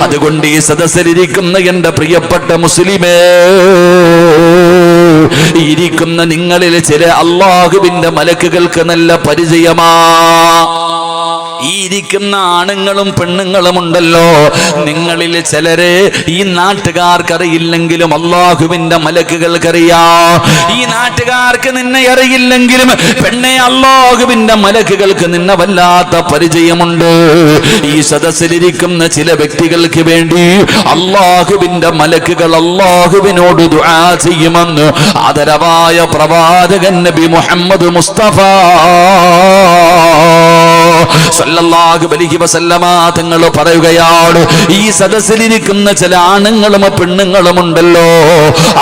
അതുകൊണ്ട് ഈ സദസ്സിലിരിക്കുന്ന എന്റെ പ്രിയപ്പെട്ട മുസ്ലിമേ, ഇരിക്കുന്ന നിങ്ങളിൽ ചില അല്ലാഹുവിന്റെ മലക്കുകൾക്ക് നല്ല പരിചയമാ. ഈ ഇരിക്കുന്ന ആണുങ്ങളും പെണ്ണുങ്ങളും ഉണ്ടല്ലോ, നിങ്ങളിൽ ചിലരെ ഈ നാട്ടുകാർക്കറിയില്ലെങ്കിലും അല്ലാഹുവിന്റെ മലക്കുകൾക്കറിയാ. ഈ നാട്ടുകാർക്ക് നിന്നെ അറിയില്ലെങ്കിലും പെണ്ണെ അല്ലാഹുവിന്റെ മലക്കുകൾക്ക് നിന്നെ വല്ലാത്ത പരിചയമുണ്ട്. ഈ സദസ്സിലിരിക്കുന്ന ചില വ്യക്തികൾക്ക് വേണ്ടി അല്ലാഹുവിന്റെ മലക്കുകൾ അല്ലാഹുവിനോട് ദുആ ചെയ്യുമെന്ന് ആദരവായ പ്രവാചകൻ നബി മുഹമ്മദ് മുസ്തഫ സല്ലല്ലാഹു അലൈഹി വസല്ലമ തങ്ങൾ പറയുകയാണ്, ഈ സദസ്സിലിരിക്കുന്ന ചില ആണുങ്ങളും പെണ്ണുങ്ങളും ഉണ്ടല്ലോ,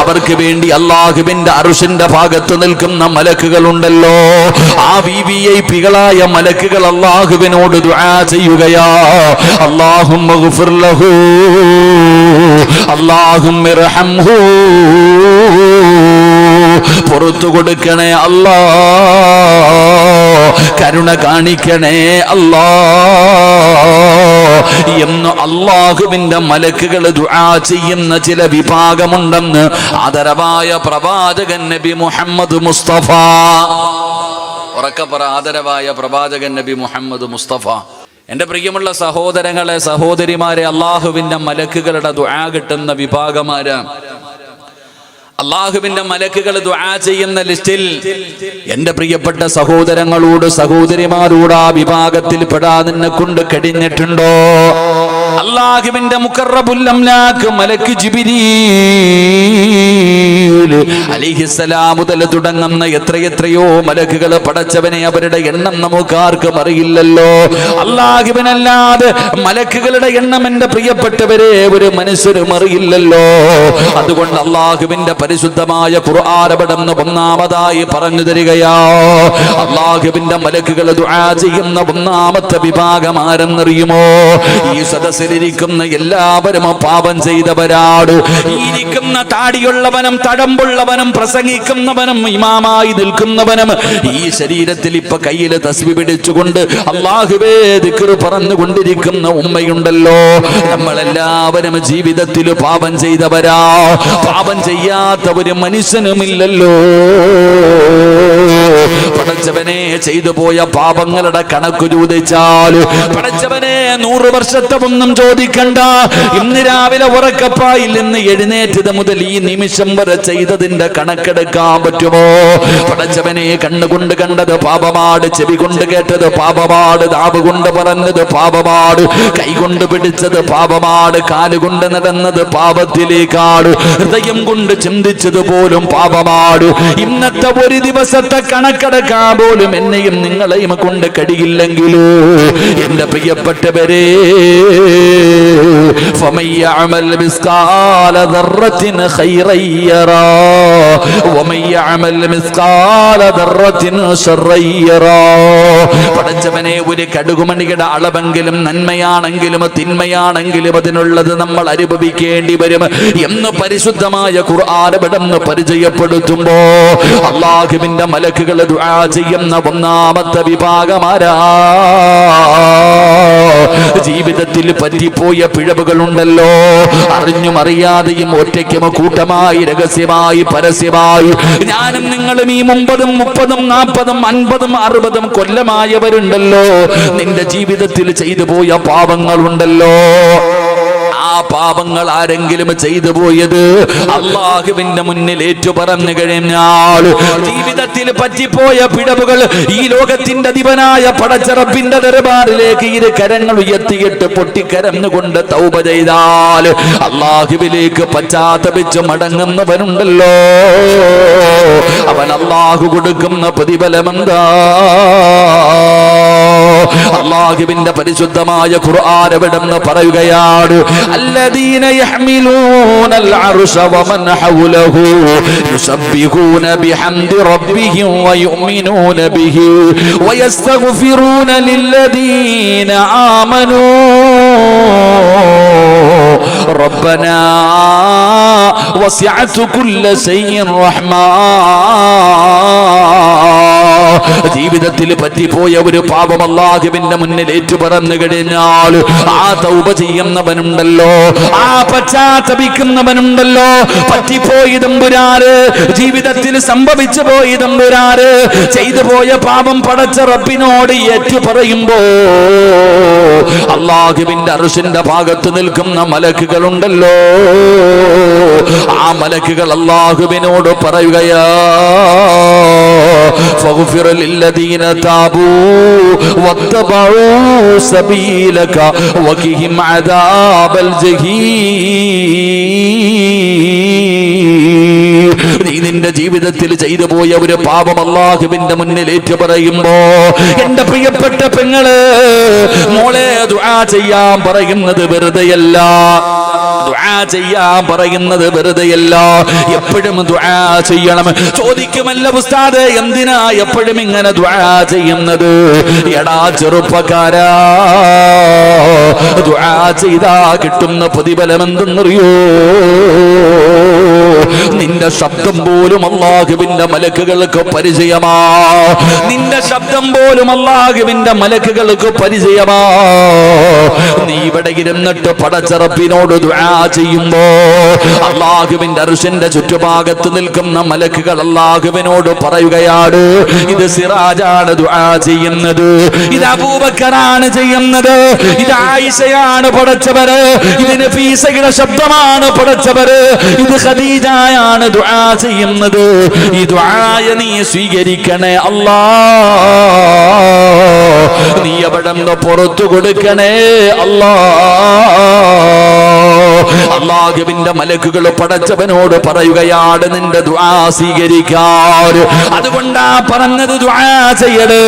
അവർക്ക് വേണ്ടി അല്ലാഹുവിന്റെ അർശിന്റെ ഭാഗത്ത് നിൽക്കുന്ന മലക്കുകളുണ്ടല്ലോ, ആ വിവിഐപികളായ മലക്കുകൾ അല്ലാഹുവിനോട് ദുആ ചെയ്യുകയാ. അല്ലാഹുമ്മ ഗുഫിർ ലഹു, അല്ലാഹുമ്മ ഇർഹംഹു, പുറത്തു കൊടുക്കണേ അല്ലാ, കരുണ കാണിക്കണേ അല്ലാ എന്ന് അല്ലാഹുവിന്റെ മലക്കുകൾ ദുആ ചെയ്യുന്ന ചില വിഭാഗമുണ്ടെന്ന് ആദരവായ പ്രവാചകൻ നബി മുഹമ്മദ് മുസ്തഫ. ഉറക്കപ്പറ, ആദരവായ പ്രവാചകൻ നബി മുഹമ്മദ് മുസ്തഫ. എന്റെ പ്രിയമുള്ള സഹോദരങ്ങളെ, സഹോദരിമാരെ, അല്ലാഹുവിന്റെ മലക്കുകളുടെ ദുആ കിട്ടുന്ന വിഭാഗമാരാ. അല്ലാഹുവിന്റെ മലക്കുകൾ ദുആ ചെയ്യുന്ന ലിസ്റ്റിൽ എന്റെ പ്രിയപ്പെട്ട സഹോദരങ്ങളോട് സഹോദരിമാരോട് ആ വിഭാഗത്തിൽ പെടാൻ നിന്നെ കൊണ്ട് കഴിഞ്ഞിട്ടുണ്ടോ? അല്ലാഹുവിന്റെ മുഖറബുൽ അംലാക്ക് മലക്ക് ജിബ്രീൽ അലൈഹിസ്സലാം മുതൽ തുടങ്ങുന്ന എത്രയെത്രയോ മലക്കുകൾ പടച്ചവനെ, അവരുടെ എണ്ണം നമുക്കാർക്കും അറിയില്ലല്ലോ. അല്ലാഹുവിനല്ലാതെ മലക്കുകളുടെ എണ്ണം എന്റെ പ്രിയപ്പെട്ടവരെ ഒരു മനുഷ്യരും അറിയില്ലല്ലോ. അതുകൊണ്ട് അല്ലാഹുവിന്റെ പരിശുദ്ധമായ ഖുർആൻ അവിടുന്ന് ഒന്നാമതായി പറഞ്ഞു തരികയാ. അല്ലാഹുവിന്റെ മലക്കുകൾ ദുആ ചെയ്യുന്ന ഒന്നാമത്തെ വിഭാഗം ആരെന്നറിയുമോ? ഈ സദസ്സിലിരിക്കുന്ന എല്ലാവരും പാപം ചെയ്തവരാണ്. ഇരിക്കുന്ന താടിയുള്ളവനും തടമ്പുള്ളവനും പ്രസംഗിക്കുന്നവനും ഇമാമായി നിൽക്കുന്നവനും ഈ ശരീരത്തിൽ ഇപ്പൊ കയ്യിൽ തസ്ബീഹ് പിടിച്ചുകൊണ്ട് അല്ലാഹുവേ ദിക്ർ പറഞ്ഞുകൊണ്ടിരിക്കുന്ന ഉമ്മയുണ്ടല്ലോ. നമ്മളെല്ലാവരും ജീവിതത്തിൽ പാപം ചെയ്തവരാ. പാപം ചെയ്യാത്ത ഒരു മനുഷ്യനുമില്ലല്ലോ. പടച്ചവനെ, ചെയ്തു പോയ പാപങ്ങളുടെ കണക്ക് ചോദിച്ചാൽ പടച്ചവനെ 100 വർഷത്തെ ഒന്നും ചോദിക്കണ്ട. ഇന്ന് രാവിലെ ഉറക്കപ്പായിൽ നിന്ന് എഴുന്നേറ്റത് മുതൽ ഈ നിമിഷം വരെ ചെയ്തതിന്റെ കണക്കെടുക്കാൻ പറ്റുമോ? പടച്ചവനെ, കണ്ണുകൊണ്ട് കണ്ടത് പാപമാട്, ചെവി കൊണ്ട് കേട്ടത് പാപമാട്, നാവ് കൊണ്ട് പറഞ്ഞത് പാപമാട്, കൈകൊണ്ട് പിടിച്ചത് പാപമാട്, കാലുകൊണ്ട് നടന്നത് പാപത്തിലേക്കാട്, ഹൃദയം കൊണ്ട് ചിന്തിച്ചത് പോലും പാപമാട്. ഇന്നത്തെ ഒരു ദിവസത്തെ കണക്കെടുക്കാൻ പോലും എന്നെയും നിങ്ങളെയും കൊണ്ട് കഴിയില്ലെങ്കിലോ എന്റെ പ്രിയപ്പെട്ടവരെ, فمن يعمل مثقال ذرة خيرا يره ومن يعمل مثقال ذرة شرا يره. പടച്ചവനെ, ഒരു കടുകുമണിയുടെ അളവെങ്കിലും നന്മയാണെങ്കിലും തിന്മയാണെങ്കിലും അതിനുള്ളത് നമ്മൾ അനുഭവിക്കേണ്ടി വരും എന്ന് പരിശുദ്ധമായ ഖുർആൻ ഇവിടുന്ന് പരിചയപ്പെടുത്തുമ്പോ അല്ലാഹുവിന്റെ മലക്കുകൾ ദുആ ചെയ്യുന്ന ഒന്നാമത്തെ വിഭാഗമാരാ. ജീവിതത്തിൽ പറ്റിപ്പോയ പിഴവുകളുണ്ടല്ലോ, അറിഞ്ഞും അറിയാതെയും ഒറ്റയ്ക്കും കൂട്ടമായി രഹസ്യമായി പരസ്യമായി ഞാനും നിങ്ങളും ഈ 30, 30, 40, 50, 60 കൊല്ലമായവരുണ്ടല്ലോ. നിന്റെ ജീവിതത്തിൽ ചെയ്തു പോയ പാപങ്ങളുണ്ടല്ലോ. ആ പാപങ്ങൾ ആരെങ്കിലും ചെയ്തു പോയത് അല്ലാഹുവിന്റെ മുന്നിൽ ഏറ്റു പറഞ്ഞു കഴിഞ്ഞാൽ, ജീവിതത്തിൽ പറ്റിപ്പോയ പിഴവുകൾ ഈ ലോകത്തിന്റെ അധിപനായ പടച്ച റബ്ബിന്റെ ദർബാറിലേക്ക് ഇരു കരങ്ങൾ ഉയർത്തിയിട്ട് പൊട്ടിക്കരന്നുകൊണ്ട് തൗബ ചെയ്താൽ അല്ലാഹുവിലേക്ക് പശ്ചാത്തപിച്ച് മടങ്ങുന്നവനുണ്ടല്ലോ, അവൻ അല്ലാഹു കൊടുക്കുന്ന പ്രതിഫലമെന്താ? അല്ലാഹുവിന്റെ പരിശുദ്ധമായ ഖുർആൻ എവിടെന്ന് പറയുകയാണ്, الذين يحملون العرش ومن حوله يسبحون بحمد ربهم ويؤمنون به ويستغفرون للذين آمنوا ربنا وسعت كل شيء رحمة ജീവിതത്തിൽ പറ്റിപ്പോയ ഒരു പാപം അല്ലാഹുവിന്റെ മുന്നിൽ ഏറ്റുപറഞ്ഞു കഴിഞ്ഞാൽ ആ തൗബ ചെയ്യുന്നവനുണ്ടല്ലോ, ആ പശ്ചാത്തപിക്കുന്നവനുണ്ടല്ലോ, പറ്റിപ്പോയി തമ്പുരാന്, ജീവിതത്തിൽ സംഭവിച്ചു പോയി തമ്പുരാന്, ചെയ്തു പോയ പാപം പടച്ച റബ്ബിനോട് ഏറ്റുപറയുമ്പോ അല്ലാഹുവിന്റെ അർശിന്റെ ഭാഗത്ത് നിൽക്കുന്ന മലക്കുകളുണ്ടല്ലോ, ആ മലക്കുകൾ അല്ലാഹുവിനോട് പറയുകയാ ഫഗ്ഫിർ ലില്ലദീന താബൂ വത്തബഊ സബീലക വഖിഹിം അദാബൽ ജഹീം. നീ നിന്റെ ജീവിതത്തിൽ ചെയ്തു പോയ ഒരു പാപം അല്ലാഹുവിന്റെ മുന്നിൽ ഏറ്റുപറയുമ്പോ എന്റെ പ്രിയപ്പെട്ട പെങ്ങള് മോളെ ദുആ ചെയ്യാൻ പറയുന്നത് വെറുതെയല്ല, ദുആ ചെയ്യാൻ പറയുന്നത് വെറുതെയല്ല. എപ്പോഴും ദുആ ചെയ്യണം. ചോദിക്കുമല്ല ഉസ്താദേ എന്തിനാ എപ്പോഴും ഇങ്ങനെ ദുആ ചെയ്യുന്നത്? എടാ ചെറുപ്പക്കാരാ, ദുആ ചെയ്താ കിട്ടുന്ന പ്രതിഫലം എന്തെന്നറിയോ? നിന്റെ ശബ്ദം പോലും അല്ലാഹുവിന്റെ മലക്കുകൾക്ക് പരിചയമാ, നിന്റെ ശബ്ദം പോലും അല്ലാഹുവിന്റെ മലക്കുകൾക്ക് പരിചയമാ. നീ ഇവിടെ ഇരുന്നിട്ട് പടച്ച റബ്ബിനോട് ദുആ ചെയ്യുമ്പോ അല്ലാഹുവിന്റെ അർശിന്റെ ചുറ്റുഭാഗത്ത് നിൽക്കുന്ന മലക്കുകൾ അല്ലാഹുവിനോട് പറയുകയാണ്, ഇത് സിറാജാണ് ദുആ ചെയ്യുന്നത്, ഇത് അബൂബക്കറാണ് ചെയ്യുന്നത്, ഇത് ആയിഷയാണ് പടച്ചവര്, ഇത് നഫീസയുടെ ശബ്ദമാണ് പടച്ചവര്, ഇത് ഖദീജയാണ് ദുആ ചെയ്യുന്നത്. ഈ ദുആയ നീ സ്വീകരിക്കണേ അല്ലാ, നീ എവിടെന്ന് പുറത്തു കൊടുക്കണേ അല്ലാ. അല്ലാഹുവിന്റെ മലക്കുകൾ പടച്ചവനോട് പറയുകയാണ് നിന്റെ ദുആ സ്വീകരിക്കാൻ. അതുകൊണ്ടാ പറഞ്ഞത് ദുആ ചെയ്യട്.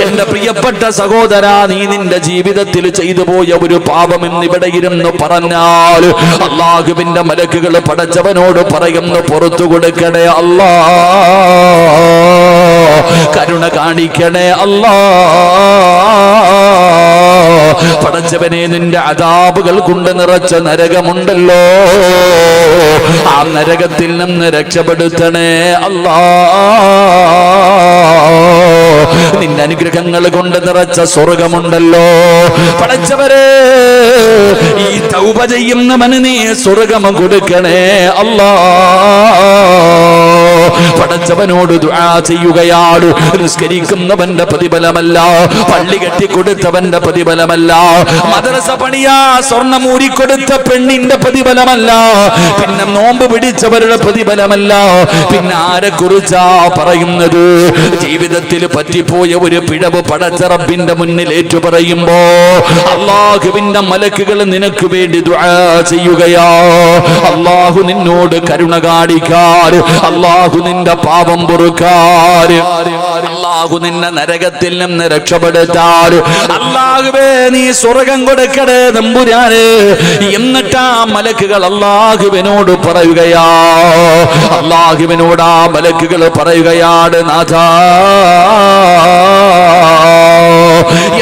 എന്റെ പ്രിയപ്പെട്ട സഹോദരാ, നീ നിന്റെ ജീവിതത്തിൽ ചെയ്തു പോയ ഒരു പാപം എന്നിവിടെ ഇരുന്ന് പറഞ്ഞാൽ അല്ലാഹുവിന്റെ മലക്കുകൾ പടച്ചവനോട് പറയുന്നു പുറത്തു കൊടുക്കണേ അല്ലാ, കരുണ കാണിക്കണേ അല്ലാ. പടച്ചവനെ നിന്റെ അദാബുകൾ കൊണ്ട് നിറച്ച നരകമുണ്ടല്ലോ, ആ നരകത്തിൽ നിന്ന് രക്ഷപ്പെടുത്തണേ അല്ലാ. നിന്റെ അനുഗ്രഹങ്ങൾ കൊണ്ട് നിറച്ച സ്വർഗമുണ്ടല്ലോ പടച്ചവരെ, ഈ തൗബ ചെയ്യുന്നവന് നീ സ്വർഗം കൊടുക്കണേ അല്ലാ. പടച്ചവനോട് ദുആ ചെയ്യുകയാണ്. നിസ്കരിക്കുന്നവന്റെ പ്രതിഫലമല്ല, പള്ളി കെട്ടിക്കൊടുത്തവന്റെ പ്രതിഫലമല്ല, മദ്രസ പണിയാ സ്വർണ്ണം ഊരിക്കൊടുത്ത പെണ്ണിന്റെ പ്രതിഫലമല്ല, പിന്നെ നോമ്പ് പിടിച്ചവരുടെ പ്രതിഫലമല്ല. പിന്നെ ആരെ കുറിച്ചാ പറയുന്നത്? ജീവിതത്തിൽ പറ്റിപ്പോയ ഒരു പിഴവ് പടച്ച റബ്ബിന്റെ മുന്നിൽ ഏറ്റുപറയുമ്പോ അല്ലാഹുവിന്റെ മലക്കുകൾ നിനക്ക് വേണ്ടി ദുആ ചെയ്യുകയാ. അല്ലാഹു നിന്നോട് കരുണ കാണിക്കാൻ, അല്ലാഹു നിന്റെ പാപം പൊറുക്കാൻ, അല്ലാഹു നിന്നെ നരകത്തിൽ നിന്ന് രക്ഷപ്പെടുത്താൻ. അല്ലാഹുവേ നീ സ്വർഗം കൊടുക്കണേ തമ്പുരാനെ. എന്നിട്ടാ മലക്കുകൾ അല്ലാഹുവിനോട് പറയുകയാ, അല്ലാഹുവിനോട് ആ മലക്കുകൾ പറയുകയാണ് നാഥാ,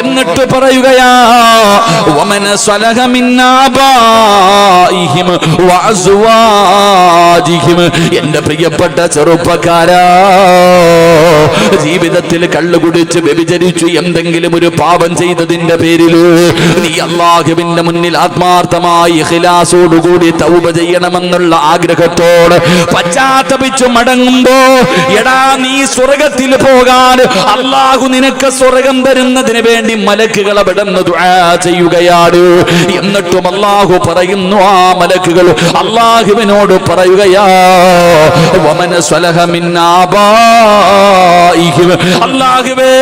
എന്നിട്ട് പറയുകയാ വമന സ്വലഹ മിൻ ആബാഇഹിം വഅസ്വാജിഹിം. എന്റെ പ്രിയപ്പെട്ട ചെറുപ്പക്കാരാ, ജീവിതത്തിൽ കള്ളു കുടിച്ച് വ്യഭിചരിച്ചു എന്തെങ്കിലും ഒരു പാപം ചെയ്തതിന്റെ പേരിൽ നീ അല്ലാഹുവിന്റെ മുന്നിൽ ആത്മാർത്ഥമായി ഇഖ്ലാസോടുകൂടി തൗബ ചെയ്യണമെന്നുള്ള ആഗ്രഹത്തോട് പശ്ചാത്തപിച്ചു മടങ്ങുമ്പോ എടാ നീ സ്വർഗത്തിൽ പോകാൻ അല്ലാഹു നിനക്ക് സ്വർഗം തരുന്നതിന് വേണ്ടി മലക്കുകൾ അവിടുന്ന് ദുആ ചെയ്യുകയാണ്. എന്നിട്ടും അല്ലാഹു പറയുന്നു, ആ മലക്കുകൾ അല്ലാഹുവിനോട് പറയുകയാ വമന സ്വലഹ മിൻ ആബാഇഹിം. അല്ലാഹുവേ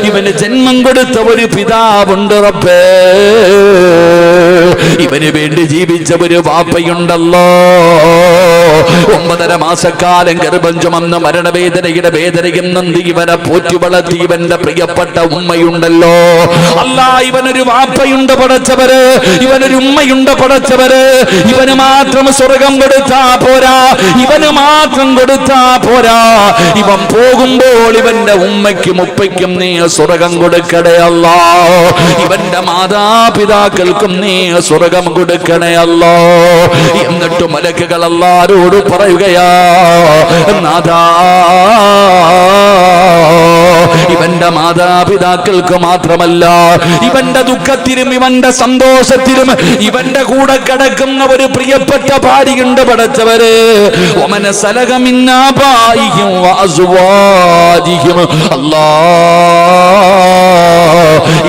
ഇവന് ജന്മം കൊടുത്ത ഒരു പിതാവുണ്ട് റബ്ബേ, ഇവന് വേണ്ടി ജീവിച്ച ഒരു വാപ്പയുണ്ടല്ലോ, 9.5 മാസക്കാലം ഗർഭം ചുമന്ന മരണവേദനയുടെ വേദനയും നന്ദി ഇവനെ പോറ്റി വളർത്തി ഇവന്റെ പ്രിയപ്പെട്ട ഉമ്മയുണ്ടല്ലോ. അല്ലാ, ഇവനൊരു വാപ്പയുണ്ട് പടച്ചവര്, ഇവനൊരു ഉമ്മയുണ്ട് പടച്ചവര്. ഇവന് മാത്രം സ്വർഗം കൊടുത്താ പോരാ, ഇവന് മാത്രം കൊടുത്താ പോരാ, ഇവൻ പോകുമ്പോൾ ഇവന്റെ ഉമ്മയ്ക്കും ഉപ്പയ്ക്കും നീ സ്വർഗം കൊടുക്കടേ അല്ലാ. ഇവന്റെ മാതാപിതാക്കൾക്കും നീ സ്വർഗം കൊടുക്കണേ അല്ലോ. എന്നിട്ട് മലക്കുകൾ അല്ലാഹുവോട് പറയുകയാ, നാഥാ, ഇവന്റെ മാതാപിതാക്കൾക്ക് മാത്രമല്ല, ഇവന്റെ ദുഃഖത്തിലും ഇവന്റെ സന്തോഷത്തിലും ഇവന്റെ കൂടെ കിടക്കുന്ന ഒരു പ്രിയപ്പെട്ട ഭാര്യയുണ്ട് പടച്ചവരെ. ഒമന സലകമിന്നാബായിഹിം വഅസ്വാജിഹിം. അല്ലാഹ്,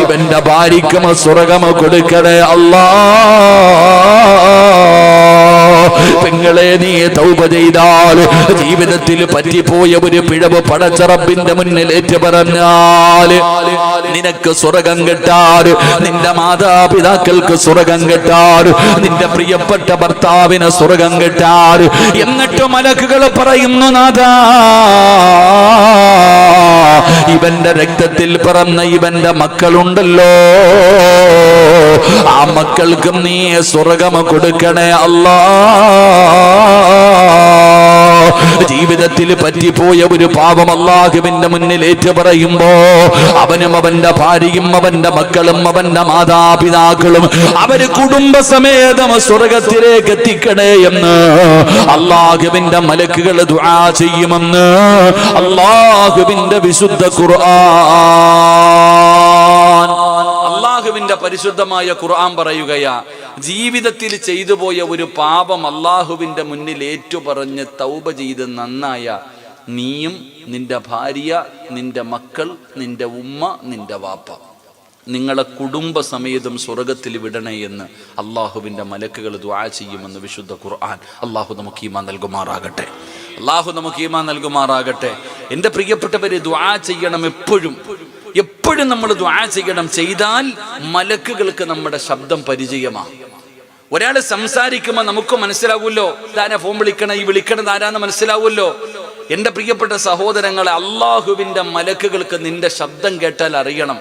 ഇവന്റെ ഭാര്യയ്ക്കും സ്വർഗ്ഗം കൊടുക്കണേ അല്ലാഹ്. പെങ്ങളെ, നീ തൗബ ചെയ്താൽ ജീവിതത്തിൽ പറ്റിപ്പോയ ഒരു പിഴവ് പടച്ച റബ്ബിന്റെ മുന്നിൽ ഏറ്റു പറഞ്ഞാൽ നിനക്ക് സ്വർഗ്ഗം കിട്ടാൻ, നിന്റെ മാതാപിതാക്കൾക്ക് സ്വർഗ്ഗം കിട്ടാൻ, നിന്റെ പ്രിയപ്പെട്ട ഭർത്താവിന് സ്വർഗ്ഗം കിട്ടാൻ. എന്നിട്ട് മലക്കുകൾ പറയുന്നു, നാഥാ, ഇവന്റെ രക്തത്തിൽ പിറന്ന ഇവന്റെ മക്കളുണ്ടല്ലോ, ആ മക്കൾക്കും നീ സ്വർഗ്ഗം കൊടുക്കണേ അല്ലാഹ്. ജീവിതത്തിൽ പറ്റിപ്പോയ ഒരു പാപം അല്ലാഹുവിന്റെ മുന്നിൽ ഏറ്റു പറയുമ്പോ അവനും അവന്റെ ഭാര്യയും അവന്റെ മക്കളും അവന്റെ മാതാപിതാക്കളും അവര് കുടുംബസമേതം സ്വർഗത്തിലേക്ക് എത്തിക്കണേ എന്ന് അല്ലാഹുവിന്റെ മലക്കുകൾ ദുആ ചെയ്യുമെന്ന് അല്ലാഹുവിന്റെ വിശുദ്ധ ഖുർആൻ. അല്ലാഹുവിന്റെ പരിശുദ്ധമായ ഖുർആൻ പറയുകയാ, ജീവിതത്തിൽ ചെയ്തു പോയ ഒരു പാപം അല്ലാഹുവിന്റെ മുന്നിൽ ഏറ്റുപറഞ്ഞ് തൗബ ചെയ്ത് നന്നായ നീയും നിന്റെ ഭാര്യ, നിന്റെ മക്കൾ, നിന്റെ ഉമ്മ, നിന്റെ വാപ്പ, നിങ്ങളെ കുടുംബസമേതം സ്വർഗത്തിൽ വിടണേ എന്ന് അള്ളാഹുവിൻ്റെ മലക്കുകൾ ദുആ ചെയ്യുമെന്ന് വിശുദ്ധ ഖുർആൻ. അള്ളാഹു നമുക്ക് ഈമാൻ നൽകുമാറാകട്ടെ. അള്ളാഹു നമുക്ക് ഈമാൻ നൽകുമാറാകട്ടെ. എൻ്റെ പ്രിയപ്പെട്ടവരെ, ദുആ ചെയ്യണം. എപ്പോഴും നമ്മൾ ദുആ ചെയ്യണം. ചെയ്താൽ മലക്കുകൾക്ക് നമ്മുടെ ശബ്ദം പരിചയമാണ്. ഒരാൾ സംസാരിക്കുമ്പോൾ നമുക്ക് മനസ്സിലാവുമല്ലോ, ഇതാരാ ഫോൺ വിളിക്കണ, ഈ വിളിക്കണത് ആരാന്ന് മനസ്സിലാവുമല്ലോ. എൻ്റെ പ്രിയപ്പെട്ട സഹോദരങ്ങളെ, അള്ളാഹുവിൻ്റെ മലക്കുകൾക്ക് നിന്റെ ശബ്ദം കേട്ടാൽ അറിയണം.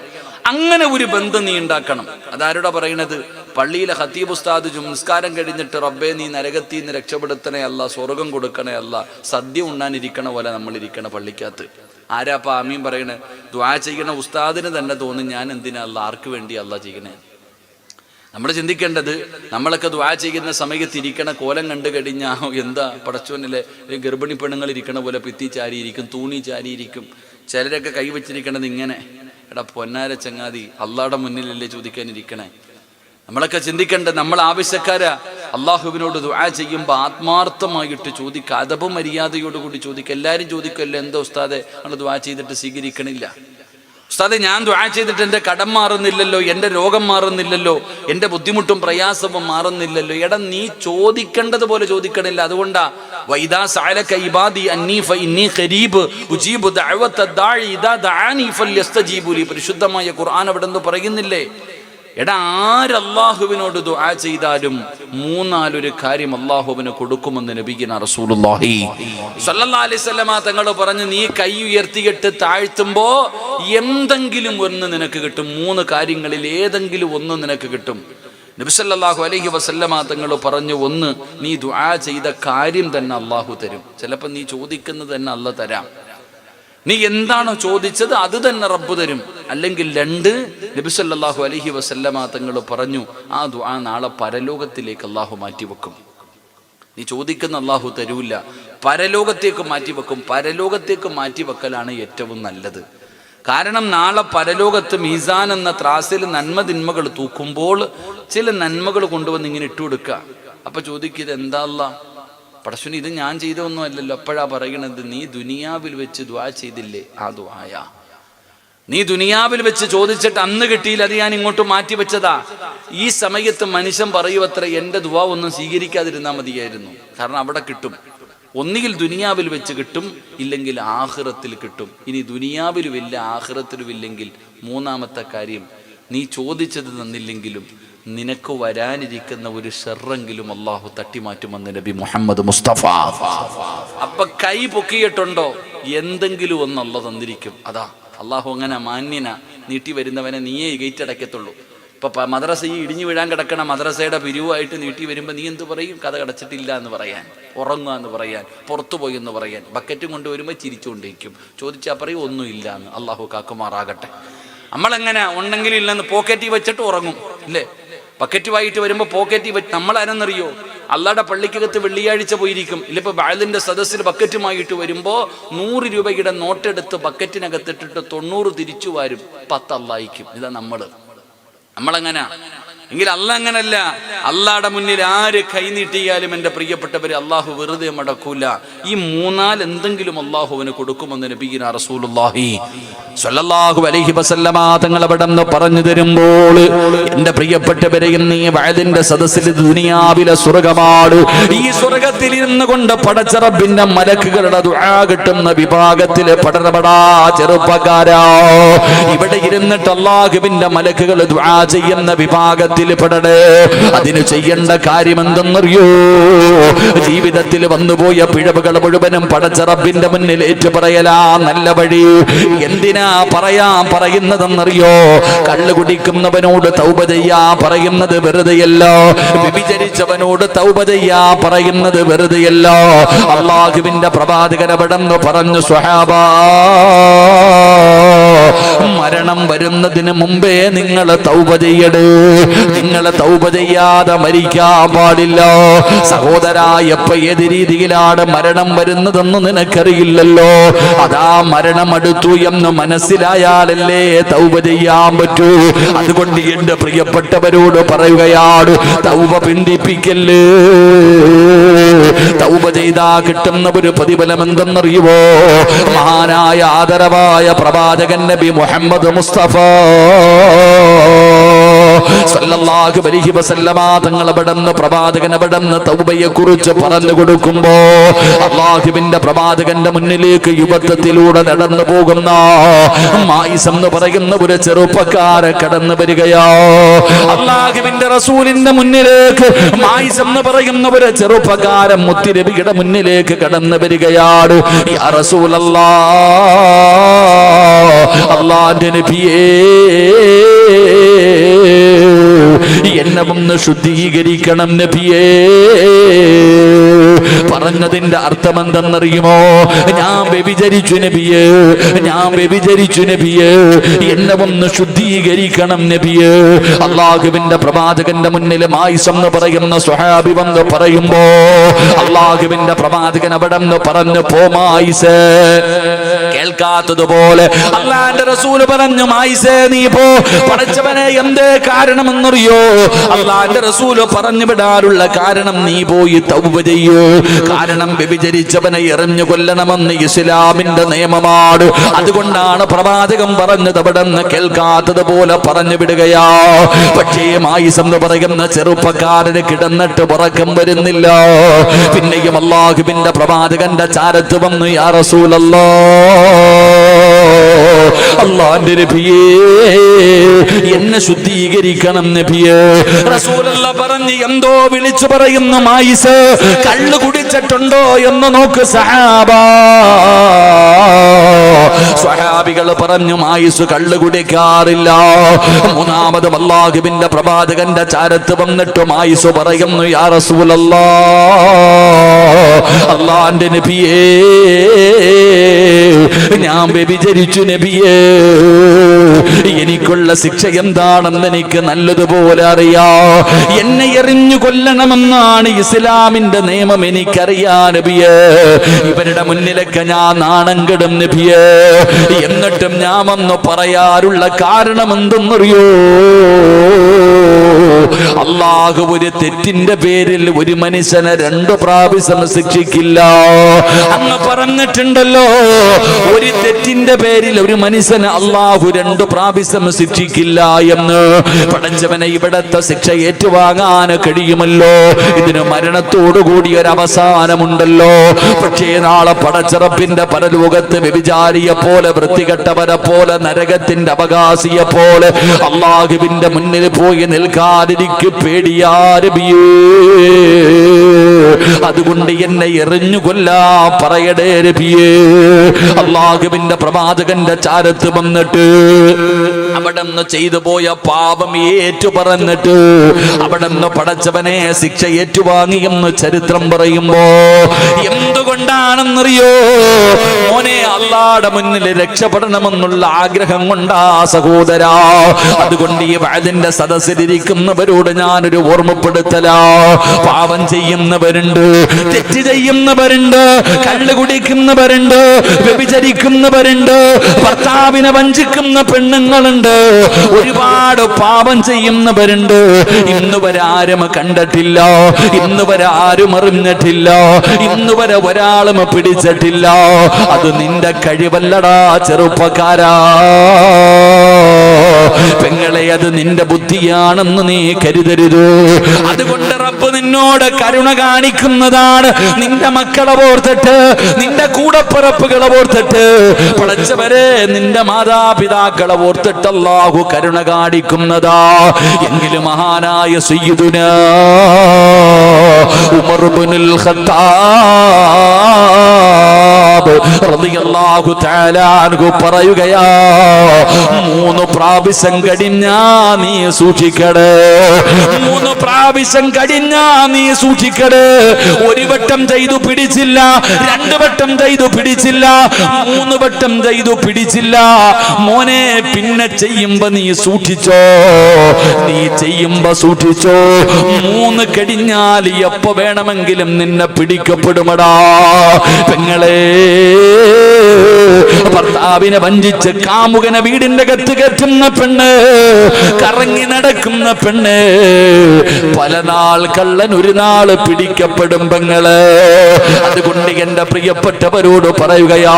അങ്ങനെ ഒരു ബന്ധം നീ ഉണ്ടാക്കണം. അതാരോടാ പറയണത്? പള്ളിയിലെ ഖത്തീബ് ഉസ്താദ് നിസ്കാരം കഴിഞ്ഞിട്ട്, റബ്ബേ നീ നരകത്തിൽ നിന്ന് രക്ഷപ്പെടുത്തണേ അല്ല, സ്വർഗം കൊടുക്കണേ അല്ല, സദ്യ ഉണ്ണാനിരിക്കണ പോലെ നമ്മളിരിക്കണ പള്ളിക്കകത്ത്. ആരാപ്പ ആമീൻ പറയണേ? ദുആ ചെയ്യണ ഉസ്താദിന് തന്നെ തോന്നും, ഞാൻ എന്തിനാ അല്ല, ആർക്ക് വേണ്ടി അല്ല ചെയ്യണേ. നമ്മൾ ചിന്തിക്കേണ്ടത്, നമ്മളൊക്കെ ദുആ ചെയ്യുന്ന സമയത്ത് ഇരിക്കണ കോലം കണ്ടു കഴിഞ്ഞാൽ എന്താ പടച്ചോനിലെ ഗർഭിണി പെണ്ണുങ്ങൾ ഇരിക്കണ പോലെ ഭിത്തി ചാരിയിരിക്കും, തൂണി ചാരിയിരിക്കും. ചിലരൊക്കെ കൈവച്ചിരിക്കണത് ഇങ്ങനെ. എടാ പൊന്നാര ചങ്ങാതി, അള്ളാഹുടെ മുന്നിലല്ലേ ചോദിക്കാനിരിക്കണേ. നമ്മളൊക്കെ ചിന്തിക്കേണ്ടത്, നമ്മൾ ആവശ്യക്കാരാ. അള്ളാഹുവിനോട് ദുആ ചെയ്യുമ്പോൾ ആത്മാർത്ഥമായിട്ട് ചോദിക്കുക, അദബും മര്യാദയോടുകൂടി ചോദിക്കുക. എല്ലാവരും ചോദിക്കുമല്ലോ, എന്താ ഉസ്താദെ നമ്മൾ ദുആ ചെയ്തിട്ട് സ്വീകരിക്കണില്ല? ഉസ്താദെ, ഞാൻ ദുആ ചെയ്തിട്ട് എൻ്റെ കടം മാറുന്നില്ലല്ലോ, എൻ്റെ രോഗം മാറുന്നില്ലല്ലോ, എൻ്റെ ബുദ്ധിമുട്ടും പ്രയാസവും മാറുന്നില്ലല്ലോ. എടാ, നീ ചോദിക്കേണ്ടത് പോലെ ചോദിക്കണില്ല. അതുകൊണ്ടാ വൈദാ സഅലക ഇബാദി അന്നീ ഫഇന്നീ ഖരീബ് ഉജീബു ദഅവത ദാഇ ഇദാ ദഅാനി ഫൽയസ്തജീബു ലി. പരിശുദ്ധമായ ഖുർആൻ അവിടെ നിന്ന് പറയുന്നില്ലേ? എടാ, ആരല്ലാഹുവിനോട് ദുആ ചെയ്താലും മൂന്നാലൊരു കാര്യം അല്ലാഹുവിന് കൊടുക്കുമെന്ന് നബിയിന റസൂലുള്ളാഹി സ്വല്ലല്ലാഹി അലൈഹി വസല്ലമ തങ്ങൾ പറഞ്ഞു, നീ കൈ ഉയർത്തിയിട്ട് താഴ്ത്തുമ്പോ എന്തെങ്കിലും ഒന്ന് നിനക്ക് കിട്ടും. മൂന്ന് കാര്യങ്ങളിൽ ഏതെങ്കിലും ഒന്ന് നിനക്ക് കിട്ടും. നബി സല്ലല്ലാഹു അലൈഹി വസല്ലമ തങ്ങൾ പറഞ്ഞു, ഒന്ന്, നീ ദുആ ചെയ്ത കാര്യം തന്നെ അല്ലാഹു തരും. ചിലപ്പോൾ നീ ചോദിക്കുന്നത് തന്നെ അല്ലാഹു തരാം. നീ എന്താണോ ചോദിച്ചത് അത് തന്നെ റബ്ബ് തരും. അല്ലെങ്കിൽ രണ്ട്, നബി സല്ലല്ലാഹു അലൈഹി വസല്ലമ തങ്ങൾ പറഞ്ഞു, ആ ദുആ നാളെ പരലോകത്തിലേക്ക് അല്ലാഹു മാറ്റിവെക്കും. നീ ചോദിക്കുന്ന അല്ലാഹു തരൂല്ല, പരലോകത്തേക്ക് മാറ്റിവെക്കും. പരലോകത്തേക്ക് മാറ്റിവെക്കലാണ് ഏറ്റവും നല്ലത്. കാരണം നാളെ പരലോകത്ത് മീസാൻ എന്ന ത്രാസിൽ നന്മ തിന്മകൾ തൂക്കുമ്പോൾ ചില നന്മകൾ കൊണ്ടുവന്ന് ഇങ്ങനെ ഇട്ടുകൊടുക്കുക. അപ്പൊ ചോദിക്കുക, എന്താ അല്ലാഹ് പടശ്വനി, ഇത് ഞാൻ ചെയ്തൊന്നും അല്ലല്ലോ. അപ്പോഴാ പറയണത്, നീ ദുനിയാവിൽ വെച്ച് ദുആ ചെയ്തില്ലേ, ആ ദുആയാ. നീ ദുനിയാവിൽ വെച്ച് ചോദിച്ചിട്ട് അന്ന് കിട്ടിയില്ല, അത് ഞാൻ ഇങ്ങോട്ട് മാറ്റി വെച്ചതാ. ഈ സമയത്ത് മനുഷ്യൻ പറയുവത്ര, എൻ്റെ ദുആ ഒന്നും സ്വീകരിക്കാതിരുന്നാൽ മതിയായിരുന്നു. കാരണം അവിടെ കിട്ടും. ഒന്നുകിൽ ദുനിയാവിൽ വെച്ച് കിട്ടും, ഇല്ലെങ്കിൽ ആഖിറത്തിൽ കിട്ടും. ഇനി ദുനിയാവിലും ഇല്ല, ആഖിറത്തിലും ഇല്ലെങ്കിൽ മൂന്നാമത്തെ കാര്യം, നീ ചോദിച്ചത് തന്നില്ലെങ്കിലും നിനക്ക് വരാനിരിക്കുന്ന ഒരു ഷർറെങ്കിലും അല്ലാഹു തട്ടിമാറ്റുമെന്ന് നബി മുഹമ്മദ് മുസ്തഫ. അപ്പൊ കൈ പൊക്കിയിട്ടുണ്ടോ, എന്തെങ്കിലും ഒന്ന് അല്ലാഹു തന്നിരിക്കും. അതാ അല്ലാഹു അങ്ങനെ മാന്യന. നീട്ടി വരുന്നവനെ നീയേ ഗേറ്റ് അടയ്ക്കത്തുള്ളൂ. ഇപ്പൊ മദ്രസ ഈ ഇടിഞ്ഞു വീഴാൻ കിടക്കണ മദ്രസയുടെ പിരിവായിട്ട് നീട്ടി വരുമ്പോൾ നീ എന്ത് പറയും? കഥ അടച്ചിട്ടില്ല എന്ന് പറയാൻ, ഉറങ്ങുക എന്ന് പറയാൻ, പുറത്തു പോയി എന്ന് പറയാൻ. ബക്കറ്റും കൊണ്ട് വരുമ്പോൾ ചിരിച്ചുകൊണ്ടിരിക്കും. ചോദിച്ചാൽ പറയും ഒന്നുമില്ല എന്ന്. അല്ലാഹു കാക്കുമാറാകട്ടെ. നമ്മളെങ്ങനെ ഉണ്ടെങ്കിലും ഇല്ലെന്ന് പോക്കറ്റിൽ വെച്ചിട്ട് ഉറങ്ങും, ഇല്ലേ? ബക്കറ്റുമായിട്ട് വരുമ്പോൾ പോക്കറ്റിൽ വെച്ച് നമ്മളാരെന്നറിയോ, അള്ളാടെ പള്ളിക്കകത്ത് വെള്ളിയാഴ്ച പോയിരിക്കും, ഇല്ലിപ്പോൾ ബാലിൻ്റെ സദസ്സിൽ ബക്കറ്റുമായിട്ട് വരുമ്പോൾ 100 രൂപയുടെ നോട്ടെടുത്ത് ബക്കറ്റിനകത്തിട്ടിട്ട് 90 തിരിച്ചു വരും, 10 അള്ളാഹിക്കും. ഇതാ നമ്മളെങ്ങനെ എങ്കിൽ അല്ല അങ്ങനല്ല. അള്ളാടെ മുന്നിൽ ആര് കൈ നീട്ടിയാലും എൻ്റെ പ്രിയപ്പെട്ടവരെ അള്ളാഹു വെറുതെ മടക്കൂല. ഈ 3 എന്തെങ്കിലും അള്ളാഹുവിന് കൊടുക്കുമെന്ന് നബിയിന റസൂലുള്ളാഹി സ്വല്ലല്ലാഹു അലൈഹി വസല്ലമ തങ്ങൾ അവിടെന്ന് പറഞ്ഞു തരുമ്പോൾ, എൻ്റെ പ്രിയപ്പെട്ടവരെ ഇന്ന് ഈ വഅദിന്റെ സദസ്സിൽ ദുനിയാവിലെ സ്വർഗ്ഗമാണ്. ഈ സ്വർഗ്ഗത്തിൽ ഇരുന്ന് കൊണ്ട് പടച്ച റബ്ബിന്റെ മലക്കുകളുടെ ദുആ കിട്ടുന്ന വിഭാഗത്തിലെ പടരപടാ ചെറുപ്പക്കാരാ, ഇവിടെ ഇരുന്നിട്ട് അല്ലാഹുവിന്റെ മലക്കുകൾ ദുആ ചെയ്യുന്ന വിഭാഗത്തിൽ പെടണേ. അതിന് ചെയ്യേണ്ട കാര്യം എന്തെന്നറിയോ? ജീവിതത്തിൽ വന്നുപോയ പിഴവുകൾ മുഴുവനും പടച്ച റബ്ബിന്റെ മുന്നിൽ ഏറ്റുപറയലാ നല്ല വഴി. എന്തിനാ പറയുന്നതെന്നറിയോ? കള്ളു കുടിക്കുന്നവനോട് തൗബ ചെയ്യാ പറയുന്നത് വെറുതെയല്ല, വ്യഭിചരിച്ചവനോട് തൗബ ചെയ്യാ പറയുന്നത് വെറുതെയല്ല. അല്ലാഹുവിന്റെ പ്രവാചകൻ അവിടെന്ന് പറഞ്ഞു, സ്വഹാബാ, മരണം വരുന്നതിന് മുമ്പേ നിങ്ങൾ തൗബ ചെയ്യടേ. നിങ്ങൾ തൗബ ചെയ്യാതെ മരിക്കാൻ പാടില്ല. സഹോദരാ, എപ്പോ ഏത് രീതിയിലാണ് മരണം വരുന്നതെന്ന് നിനക്കറിയില്ലല്ലോ. അതാ മരണം അടുത്തു എന്ന് മനസ്സിലായാലല്ലേ തൗബ ചെയ്യാൻ പറ്റൂ. അതുകൊണ്ട് എന്റെ പ്രിയപ്പെട്ടവരോട് പറയുകയാണ്, തൗബ പിന്തിപ്പിക്കല്ലേ. തൗബ ചെയ്താ കിട്ടുന്ന ഒരു പ്രതിഫലം എന്തെന്നറിയുവോ? മഹാനായ ആദരവായ പ്രവാചകൻ നബി മുഹമ്മദ് മുസ്തഫ സല്ലല്ലാഹു അലൈഹി വസല്ലമ തങ്ങൾ അവിടുന്ന് പ്രവാചകൻ അവിടുന്ന് തൗബയെ കുറിച്ച് പറഞ്ഞു കൊടുക്കുമ്പോ, അല്ലാഹുവിന്റെ പ്രവാചകന്റെ മുന്നിലേക്ക് യുവത്വത്തിലൂടെ നടന്നു പോകുന്ന മായിസ് എന്ന് പറയുന്ന ഒരു ചെറുപ്പക്കാരൻ കടന്നു വരികയോ. അല്ലാഹുവിന്റെ റസൂലിന്റെ മുന്നിലേക്ക് മായിസ് എന്ന് പറയുന്ന ഒരു ചെറുപ്പക്കാരൻ മുത്തുനബിയുടെ മുന്നിലേക്ക് കടന്നു വരികയാണ്. യാ റസൂലല്ലാഹ്, അല്ലാഹുവിന്റെ നബിയേ, എന്നെ ഒന്ന് ശുദ്ധീകരിക്കണം നബിയേ. പറഞ്ഞതിന്റെ അർത്ഥം എന്തെന്നറിയുമോ? ഞാൻ വ്യഭിചരിച്ചു നബിയേ, ഞാൻ വ്യഭിചരിച്ചു നബിയേ, എന്നെ ഒന്ന് ശുദ്ധീകരിക്കണം നബിയേ. അല്ലാഹുവിന്റെ പ്രവാചകന്റെ മുന്നിൽ മായിസ് എന്ന് പറയുന്ന സ്വഹാബി വന്ന് പറയുമ്പോ, അല്ലാഹുവിന്റെ പ്രവാചകൻ അവിടെ നിന്ന് പറഞ്ഞു, പോ മായിസേ. കേൾക്കാത്തതുപോലെ അല്ലാഹുവിന്റെ റസൂൽ പറഞ്ഞു, മായിസേ നീ പോ. പടച്ചവനെ, എന്തേ കാരണമെന്നറിയോ? അല്ലാഹുവിന്റെ റസൂൽ പറഞ്ഞു വിടാനുള്ള കാരണം, നീ പോയി തൗബ ചെയ്യൂ. കാരണം വ്യഭിചരിച്ചവനെ എറിഞ്ഞു കൊല്ലണമെന്ന് ഇസ്ലാമിന്റെ നിയമമാണ്. അതുകൊണ്ടാണ് പ്രവാചകൻ പറഞ്ഞത്. അവിടെ നിന്ന് കേൾക്കാത്തതുപോലെ പറഞ്ഞു വിടുകയാ. പക്ഷേ മായിസ് എന്ന് പറയുന്ന ചെറുപ്പക്കാരന് കിടന്നിട്ട് ഉറക്കം വരുന്നില്ല. പിന്നെയും അല്ലാഹുവിന്റെ പ്രവാചകന്റെ ചാരത്ത് വന്നു, യാ റസൂലല്ലാഹ്, അല്ലാഹുവിന്റെ നബിയേ, എന്നെ ശുദ്ധീകരിക്കണം നബിയേ. റസൂലുള്ളാഹി പറഞ്ഞു, എന്തോ വിളിച്ചു പറയുന്നു മായിസ്, കള്ളു കുടിച്ചിട്ടുണ്ടോ എന്ന് നോക്ക് സഹാബാ. സ്വഹാബികൾ പറഞ്ഞു, മായിസ് കള്ളു കുടിക്കാറില്ല. മൂന്നാമത് അല്ലാഹുവിന്റെ പ്രവാചകന്റെ ചാരത്ത് വന്നിട്ട് മായിസ് പറയുന്നു, യാ റസൂലല്ലാഹ്, അല്ലാഹുവിന്റെ നബിയേ, ഞാൻ വ്യഭിചരിച്ചു നബിയേ. എനിക്കുള്ള ശിക്ഷ എന്താണെന്ന് എനിക്ക് നല്ലതുപോലെ അറിയാം. എന്നെ എറിഞ്ഞു കൊല്ലണമെന്നാണ് ഇസ്ലാമിന്റെ നിയമം, എനിക്കറിയാ നബിയേ. ഇവരുടെ മുന്നിലൊക്കെ ഞാൻ നാണം കെടും നബിയേ. എന്നിട്ടും ഞാൻ വന്ന് പറയാറുള്ള കാരണം എന്തെന്നറിയോ? അല്ലാഹു ഒരു തെറ്റിന്റെ പേരിൽ ഒരു മനുഷ്യനെ 2 പ്രാവശ്യം ശിക്ഷിക്കില്ല. അങ്ങ് പറഞ്ഞിട്ടുണ്ടല്ലോ, ഒരു തെറ്റിന്റെ പേരിൽ ഒരു മനുഷ്യനെ അല്ലാഹു 2 പ്രാവശ്യം ശിക്ഷിക്കില്ല എന്ന്. പടച്ചവനെ, ഇവിടത്തെ ശിക്ഷ ഏറ്റുവാങ്ങാൻ കഴിയുമല്ലോ. ഇതിന് മരണത്തോടുകൂടി ഒരു അവസാനമുണ്ടല്ലോ. പക്ഷേ നാളെ പടച്ചറപ്പിന്റെ പരലോകത്ത് വ്യഭിചാരിയെ പോലെ, വൃത്തികെട്ടവരെ പോലെ, നരകത്തിന്റെ അവകാശിയെ പോലെ അല്ലാഹുവിന്റെ മുന്നിൽ പോയി നിൽക്കാതിരിക്ക് പേടിയാ നബിയേ. അതുകൊണ്ട് എന്നെ എറിഞ്ഞു കൊല്ലാ പറയടേ നബിയേ. അല്ലാഹുവിന്റെ പ്രവാചകന്റെ ചാരത്ത് വന്നിട്ട് അവിടെന്ന് ചെയ്തു പോയ പാപം ഏറ്റു പറഞ്ഞിട്ട് അവിടെന്ന് പടച്ചവനെ ശിക്ഷ ഏറ്റുവാങ്ങിയെന്ന് ചരിത്രം പറയുമ്പോ എന്തുകൊണ്ടാണെന്നറിയോ? മോനെ, അള്ളാടെ മുന്നിൽ രക്ഷപ്പെടണമെന്നുള്ള ആഗ്രഹം കൊണ്ടാ സഹോദരാ. അതുകൊണ്ട് ഈ വഅദിന്റെ സദസ്സിലിരിക്കുന്നവരോട് ഞാനൊരു ഓർമ്മപ്പെടുത്തലാ. പാപം ചെയ്യുന്നവരുണ്ട്, തെറ്റ് ചെയ്യുന്നവരുണ്ട്, കള്ള് കുടിക്കുന്നവരുണ്ട്, വ്യഭിചരിക്കുന്നവരുണ്ട്, ഭർത്താവിനെ വഞ്ചിക്കുന്ന പെണ്ണുങ്ങളുണ്ട്, ഒരുപാട് പാപം ചെയ്യുന്നവരുണ്ട്. ഇന്നുവരെ ആരും കണ്ടിട്ടില്ല, ഇന്നുവരെ ആരും അറിഞ്ഞിട്ടില്ല, ഇന്നുവരെ ഒരാളും പിടിച്ചിട്ടില്ല. അത് നിന്റെ കഴിവല്ലടാ ചെറുപ്പക്കാരാ, പെങ്ങളെ, അത് നിന്റെ ബുദ്ധിയാണെന്ന് നീ കരുതരുത്. അതുകൊണ്ട് റബ്ബ് നിന്നോട് കരുണ കാണിക്കുന്നതാണ്. നിന്റെ മക്കളെ ഓർത്തിട്ട്, നിന്റെ കൂടപ്പിറപ്പുകളെ ഓർത്തിട്ട്, പടച്ചവരെ നിന്റെ മാതാപിതാക്കളെ ഓർത്തിട്ട് അല്ലാഹു കരുണ കാണിക്കുന്നതാ. എങ്കിലും മഹാനായ സയ്യിദുനാ ഉമർ ഇബ്നുൽ ഖത്താബ് റളിയല്ലാഹു തആല അൻഹു പറയുകയാ, 3 പ്രാവശ്യം കഴിഞ്ഞാ നീ സൂക്ഷിക്കടേ, 3 പ്രാവശ്യം കഴിഞ്ഞാ നീ സൂക്ഷിക്കടേ. 1 വട്ടം ചെയ്തു പിടിച്ചില്ല, 2 വട്ടം ചെയ്തു പിടിച്ചില്ല, 3 വട്ടം ചെയ്തു പിടിച്ചില്ല. മോനെ, പിന്നെ ചെയ്യുമ്പോ നീ സൂക്ഷിച്ചോ, നീ ചെയ്യുമ്പോ സൂക്ഷിച്ചോ. 3 കഴിഞ്ഞാൽ എപ്പോ വേണമെങ്കിലും നിന്നെ പിടിക്കപ്പെടുമടാ. പെങ്ങളെ, ഭർത്താവിനെ വഞ്ചിച്ച് കാമുകനെ വീടിന്റെ അകത്ത് കയറ്റുന്ന പെണ്ണ്, കറങ്ങി നടക്കുന്ന പെണ്ണ്, പല നാൾ കള്ളൻ ഒരു നാള് പിടിക്കപ്പെടും പെങ്ങള്. അതുകൊണ്ട് എന്റെ പ്രിയപ്പെട്ടവരോട് പറയുകയാ,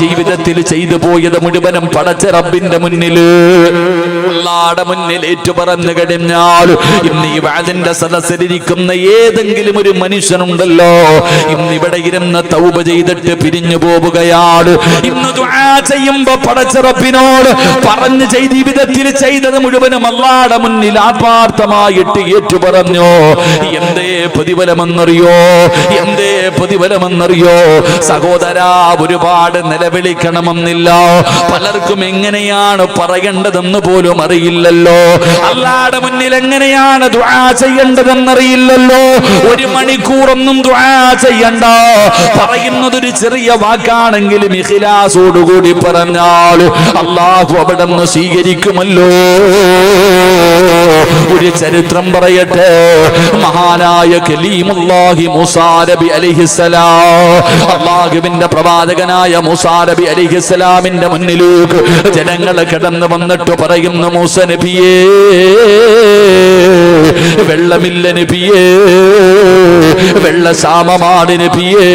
ജീവിതത്തിൽ ചെയ്തു പോയത് മുഴുവനും പടച്ച റബ്ബിന്റെ മുന്നില്, അല്ലാഹുവിന്റെ മുന്നിൽ ഏറ്റു പറഞ്ഞു കഴിഞ്ഞാൽ, ഇന്ന് ഈ വഅദിന്റെ സദസ്സിലിരിക്കുന്ന ഏതെങ്കിലും ഒരു മനുഷ്യനുണ്ടല്ലോ, ഇന്ന് ഇവിടെ ഇരുന്ന് തൗബ ചെയ്തിട്ട് പിരിഞ്ഞു പോവുകയാണ്. ഇന്ന് ദുആ ചെയ്യുമ്പോ പടച്ച റബ്ബിനോട് പറഞ്ഞു ജീവിതത്തിൽ ചെയ്തത് മുഴുവനും അല്ലാഹുവിന്റെ മുന്നിൽ ആത്മാർത്ഥമായിട്ട് ഏറ്റു പറഞ്ഞു. എന്തേ പ്രതിഫലമെന്നറിയോ? എന്തേ പ്രതിഫലമെന്നറിയോ? സഹോദരാ, ഒരുപാട് നിലവിളിക്കണമെന്നില്ല. പലർക്കും എങ്ങനെയാണ് പറയേണ്ടതെന്ന് പോലും അറിയില്ലല്ലോ. അല്ലാഹുവിന്റെ മുന്നിൽ എങ്ങനെയാണ് ദുആ ചെയ്യേണ്ടതെന്നറിയില്ലല്ലോ. 1 മണിക്കൂറൊന്നും ദുആ ചെയ്യണ്ട. പറയുന്നതൊരു ചെറിയ വാക്കാണെങ്കിലും ഇഖ്ലാസോടുകൂടി പറഞ്ഞാൽ അല്ലാഹു അവിടുന്ന് സ്വീകരിക്കുമല്ലോ. ഒരു ചരിത്രം പറയട്ടെ. മഹാനായ കലീമുല്ലാഹി മൂസാ നബി അലൈഹിസ്സലാം, അല്ലാഹുവിന്റെ പ്രവാചകനായ മൂസാ നബി അലൈഹിസ്സലാമിന്റെ മുന്നിലേക്ക് ജനങ്ങൾ കടന്നു വന്നിട്ട് പറയുന്നു, മൂസ നബിയേ, വെള്ളമില്ല നബിയേ, വെള്ളക്ഷാമമാണ് നബിയേ,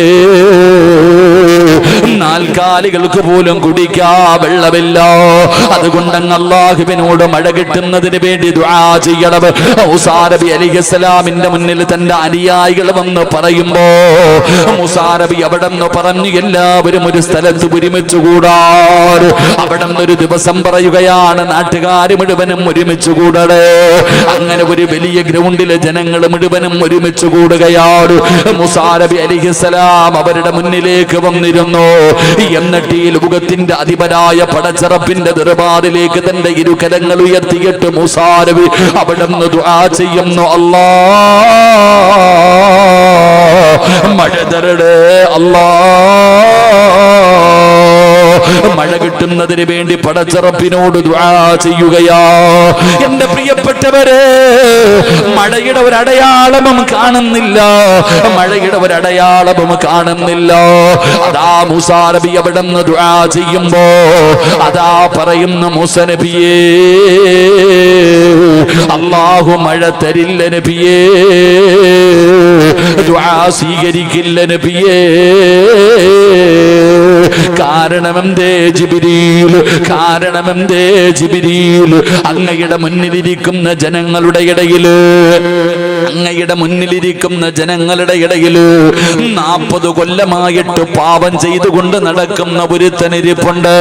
4 കാലികൾക്ക് പോലും കുടിക്കാ വെള്ളമില്ല. അതുകൊണ്ട് അല്ലാഹുവിനോട് മഴ കിട്ടുന്നതിന് വേണ്ടി ദുആ ചെയ്യണം. മൂസാ നബി അലൈഹിസ്സലാമിന്റെ മുന്നിൽ തന്റെ അനുയായികൾ വന്ന് പറയുമ്പോ മൂസാ നബി അവിടെ നിന്ന് പറഞ്ഞു, എല്ലാവരും ഒരു സ്ഥലത്ത് ഒരുമിച്ച് കൂടാൻ. അവിടെ ഒരു ദിവസം പറയുകയാണ്, നാട്ടുകാർ മുഴുവനും ഒരുമിച്ച് കൂടണേ. അങ്ങനെ ഒരു വലിയ ഗ്രൗണ്ടിലെ ജനങ്ങൾ മുഴുവനും ഒരുമിച്ച് കൂടുകയാണ്. മൂസാ നബി അലൈഹിസ്സലാം അവരുടെ മുന്നിലേക്ക് വന്നിരുന്നു. എന്നിട്ട് ഈ ലോകത്തിന്റെ അധിപനായ പടച്ചറപ്പിന്റെ ദർബാറിലേക്ക് തന്റെ ഇരുകരങ്ങൾ ഉയർത്തിയിട്ട് മൂസാ നബി അവിടെ നിന്ന് ദുആ ചെയ്യുന്നു, അല്ലാഹ് മഴ തരണേ, അല്ലാഹ് മഴ കിട്ടുന്നതിന് വേണ്ടി പടച്ചറപ്പിനോട് ദുആ ചെയ്യുകയാ. എന്റെ പ്രിയപ്പെട്ടവരെ, മഴയുടെ ഒരു അടയാളവും കാണുന്നില്ല, മഴയുടെ ഒരു അടയാളവും കാണുന്നില്ല. അതാ മൂസാ നബി അവിടെ നിന്ന് ദുആ ചെയ്യുമ്പോ അതാ പറയുന്ന മൂസ നബിയേ, അല്ലാഹു മഴ തരില്ല നബിയേ, ദുആ സ്വീകരിക്കില്ല നബിയേ. കാരണമെന്തേ ജിബ്രീൽ, കാരണമെന്തേ ജിബ്രീൽ, അങ്ങയുടെ മുന്നിലിരിക്കുന്ന ജനങ്ങളുടെ ഇടയില്, അങ്ങയുടെ മുന്നിലിരിക്കുന്ന ജനങ്ങളുടെ ഇടയില് 40 കൊല്ലമായിട്ട് പാപം ചെയ്തുകൊണ്ട് നടക്കുന്ന ഒരുത്തനിരിപ്പുണ്ട്.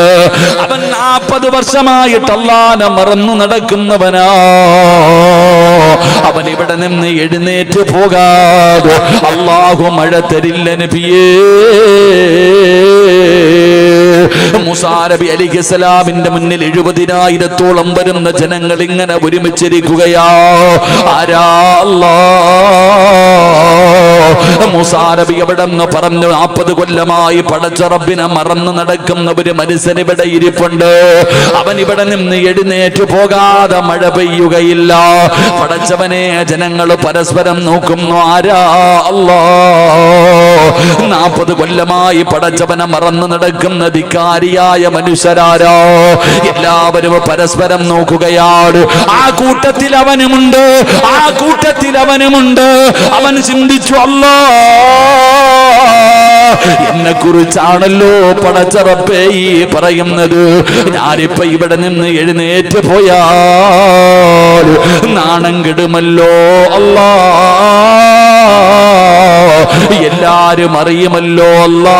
അവൻ 40 വർഷമായിട്ട് അല്ലാഹുവിനെ മറന്നു നടക്കുന്നവനാ. അവൻ ഇവിടെ നിന്ന് എഴുന്നേറ്റ് പോകാതെ അല്ലാഹു മഴ തരില്ല നബിയേ. മൂസാ നബി അലൈഹിസ്സലാമിന്റെ മുന്നിൽ 70,000-ഓളം വരുന്ന ജനങ്ങൾ ഇങ്ങനെ ഒരുമിച്ചിരിക്കുകയാ. ആരാ? അല്ലാഹ്. മൂസാ നബി അവിടെ പറഞ്ഞു, 40 കൊല്ലമായി പടച്ച റബ്ബിനെ മറന്നു നടക്കുന്ന ഒരു മനുഷ്യൻ ഇവിടെ ഇരിപ്പുണ്ട്. അവൻ ഇവിടെ നിന്ന് എഴുന്നേറ്റ് പോകാതെ മഴ പെയ്യുകയില്ല. പടച്ചവനെ, ജനങ്ങൾ പരസ്പരം നോക്കുന്നു. ആരാ? അല്ലാഹ്. 40 കൊല്ലമായി പടച്ചവനെ മറന്നു നടക്കുന്ന ധിക്കാരിയായ മനുഷ്യരാരോ? എല്ലാവരും പരസ്പരം നോക്കുകയാണ്. ആ കൂട്ടത്തിൽ അവനുമുണ്ട്, ആ കൂട്ടത്തിൽ അവനുമുണ്ട്. അവൻ ചിന്തിച്ചു, അല്ലാഹ്, എന്നെ കുറിച്ചാണല്ലോ പടച്ച റബ്ബേ ഈ പറയുന്നത്. ഞാനിപ്പോ ഇവിടെ നിന്ന് എഴുന്നേറ്റ് പോയാൽ നാണം കെടുമല്ലോ അല്ലാഹ്, എല്ലാരും അറിയുമല്ലോ അല്ലാഹ്.